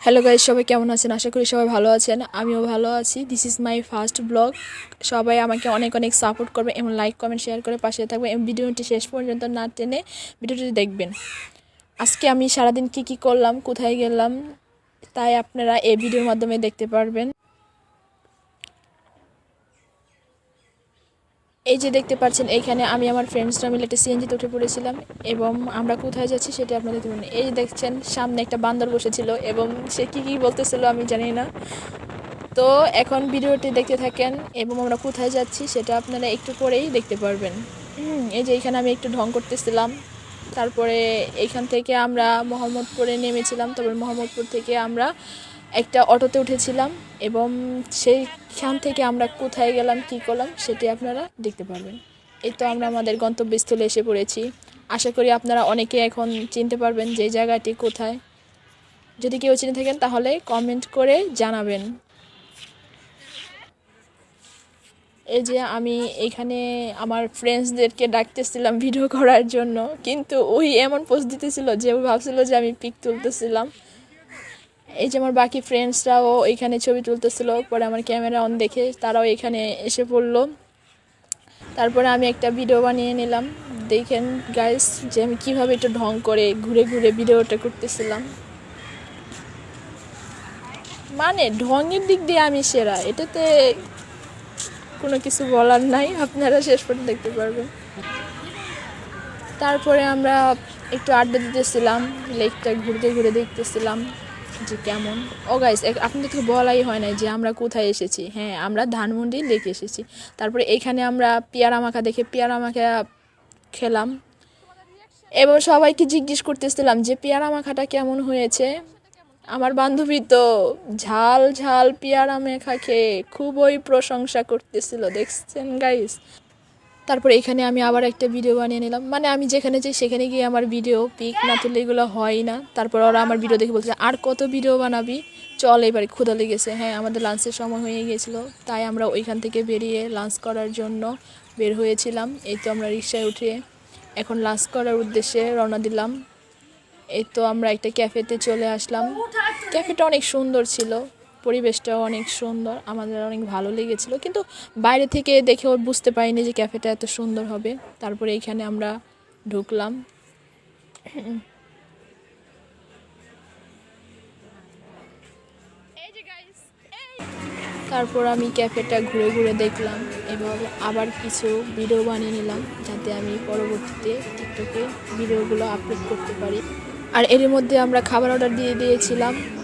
Hello guys, সবাই কেমন আছেন? আশা করি সবাই ভালো আছেন। আমিও ভালো আছি। This is my first blog. সবাই আমাকে অনেক অনেক সাপোর্ট করবে এবং লাইক কমেন্ট শেয়ার করে পাশে থাকবে এবং ভিডিওটি শেষ পর্যন্ত না টেনে ভিডিওটি দেখবেন। আজকে আমি সারাদিন কি করলাম, কোথায় গেলাম, তাই আপনারা এই ভিডিওর মাধ্যমে দেখতে পারবেন। এই যে দেখতে পাচ্ছেন, এইখানে আমি আমার ফ্রেন্ডসরা মিলে একটা সিএনজিতে উঠে পড়েছিলাম এবং আমরা কোথায় যাচ্ছি সেটা আপনাদের দেখতে পারেন। এই যে দেখছেন, সামনে একটা বান্দর বসেছিল এবং সে কি বলতেছিল আমি জানি না। তো এখন ভিডিওটি দেখতে থাকেন এবং আমরা কোথায় যাচ্ছি সেটা আপনারা একটু পরেই দেখতে পারবেন। এই যে এখানে আমি একটু ঢং করতেছিলাম। তারপরে এইখান থেকে আমরা মোহাম্মদপুরে নেমেছিলাম। তবে মোহাম্মদপুর থেকে আমরা একটা অটোতে উঠেছিলাম এবং সেইখান থেকে আমরা কোথায় গেলাম, কি করলাম সেটি আপনারা দেখতে পারবেন। এই তো আমরা আমাদের গন্তব্যস্থলে এসে পড়েছি। আশা করি আপনারা অনেকে এখন চিনতে পারবেন যে জায়গাটি কোথায়। যদি কেউ চিনে থাকেন তাহলে কমেন্ট করে জানাবেন। এই যে আমি এখানে আমার ফ্রেন্ডসদেরকে ডাকতেছিলাম ভিডিও করার জন্য, কিন্তু ওই এমন পোস্ট দিতেছিল যে ও ভাবছিল যে আমি পিক তুলতেছিলাম। এই যে আমার বাকি ফ্রেন্ডসরাও এখানে ছবি তুলতেছিল, পরে আমার ক্যামেরা অন দেখে তারাও এখানে এসে পড়লো। তারপরে আমি একটা ভিডিও বানিয়ে নিলাম। দেখেন গাইস যে আমি কীভাবে একটু ঢং করে ঘুরে ঘুরে ভিডিওটা করতেছিলাম। মানে ঢঙের দিক দিয়ে আমি সেরা, এটাতে কোনো কিছু বলার নাই, আপনারা শেষ পর্যন্ত দেখতে পারবেন। তারপরে আমরা একটু আড্ডা দিতেছিলাম, লেকটা ঘুরতে ঘুরে দেখতেছিলাম যে কেমন। ও গাইস, আপনাদেরকে বলাই হয় নাই যে আমরা কোথায় এসেছি। হ্যাঁ, আমরা ধানমন্ডি লেকে এসেছি। তারপরে এখানে আমরা পেয়ারা মাখা দেখে পেয়ারা মাখা খেলাম এবং সবাইকে জিজ্ঞেস করতেছিলাম যে পেয়ারা মাখাটা কেমন হয়েছে। আমার বান্ধবী তো ঝাল ঝাল পেয়ারা মাখা খেয়ে খুবই প্রশংসা করতেছিল, দেখছেন গাইস। তারপরে এখানে আমি আবার একটা ভিডিও বানিয়ে নিলাম। মানে আমি যেখানে যাই সেখানে গিয়ে আমার ভিডিও পিক না তুললে এগুলো হয় না। তারপর ওরা আমার ভিডিও দেখে বলছে আর কত ভিডিও বানাবি, চল এবারে ক্ষুধা লেগেছে। হ্যাঁ, আমাদের লাঞ্চের সময় হয়ে গিয়েছিলো, তাই আমরা ওইখান থেকে বেরিয়ে লাঞ্চ করার জন্য বের হয়েছিলাম। এই তো আমরা রিকশায় উঠে এখন লাঞ্চ করার উদ্দেশ্যে রওনা দিলাম। এই তো আমরা একটা ক্যাফেতে চলে আসলাম। ক্যাফেটা অনেক সুন্দর ছিল, পরিবেশটাও অনেক সুন্দর, আমাদের অনেক ভালো লেগেছিল, কিন্তু বাইরে থেকে দেখেও বুঝতে পারিনি যে ক্যাফেটা এত সুন্দর হবে। তারপরে এইখানে আমরা ঢুকলাম। তারপর আমি ক্যাফেটা ঘুরে ঘুরে দেখলাম এবং আবার কিছু ভিডিও বানিয়ে নিলাম যাতে আমি পরবর্তীতে টিকটকে ভিডিওগুলো আপলোড করতে পারি। আর এর মধ্যে আমরা খাবার অর্ডার দিয়ে দিয়েছিলাম।